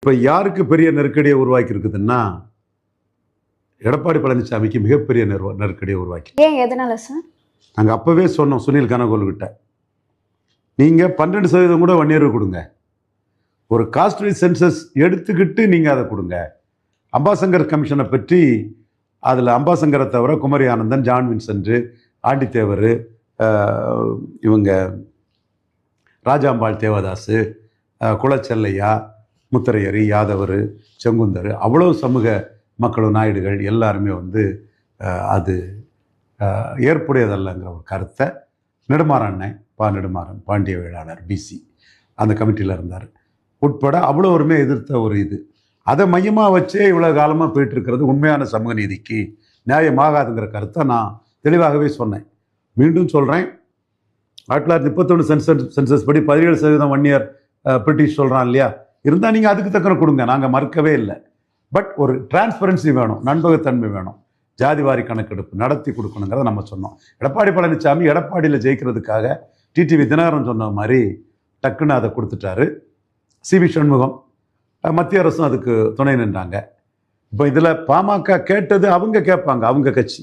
இப்போ யாருக்கு பெரிய நெருக்கடியை உருவாக்கி இருக்குதுன்னா, எடப்பாடி பழனிசாமிக்கு மிகப்பெரிய நெருக்கடியை உருவாக்கி. ஏன் எதனால சார்? நாங்கள் அப்போவே சொன்னோம் சுனில் கனகோலுக்கிட்ட, நீங்கள் 12% கூட வன்னியருக்கு கொடுங்க, ஒரு காஸ்ட்லி சென்சஸ் எடுத்துக்கிட்டு நீங்கள் அதை கொடுங்க. அம்பாசங்கர் கமிஷனை பற்றி அதில் அம்பாசங்கரை தவிர குமரி ஆனந்தன், ஜான் வின்சென்ட், ஆண்டித்தேவர், இவங்க ராஜாம்பாள் தேவதாசு, குலச்செல்லையா, முத்தரையரி, யாதவர், செங்குந்தர், அவ்வளோ சமூக மக்களும் நாயுடுகள் எல்லாருமே அது ஏற்புடையதல்லைங்கிற ஒரு கருத்தை நெடுமாறன் நெடுமாறன் பாண்டிய வேளாளர் பிசி அந்த கமிட்டியில் இருந்தார் உட்பட அவ்வளோருமே எதிர்த்த ஒரு இது. அதை மையமாக வச்சே இவ்வளோ காலமாக போயிட்டுருக்கிறது உண்மையான சமூக நீதிக்கு நியாயமாகாதுங்கிற கருத்தை நான் தெளிவாகவே சொன்னேன். மீண்டும் சொல்கிறேன், 1931 சென்சஸ் படி 17% வன்னியர் பிரிட்டிஷ் சொல்கிறான் இல்லையா, இருந்தால் நீங்கள் அதுக்கு தக்கன கொடுங்க, நாங்கள் மறுக்கவே இல்லை. பட் ஒரு டிரான்ஸ்பரன்சி வேணும், நண்பகத்தன்மை வேணும், ஜாதிவாரி கணக்கெடுப்பு நடத்தி கொடுக்கணுங்கிறத நம்ம சொன்னோம். எடப்பாடி பழனிசாமி எடப்பாடியில் ஜெயிக்கிறதுக்காக டிடிவி தினகரன் சொன்ன மாதிரி டக்குன்னு அதை கொடுத்துட்டாரு. சிவி சண்முகம், மத்திய அரசும் அதுக்கு துணை நின்றாங்க. இப்போ இதில் பாமக கேட்டது அவங்க கேட்பாங்க, அவங்க கட்சி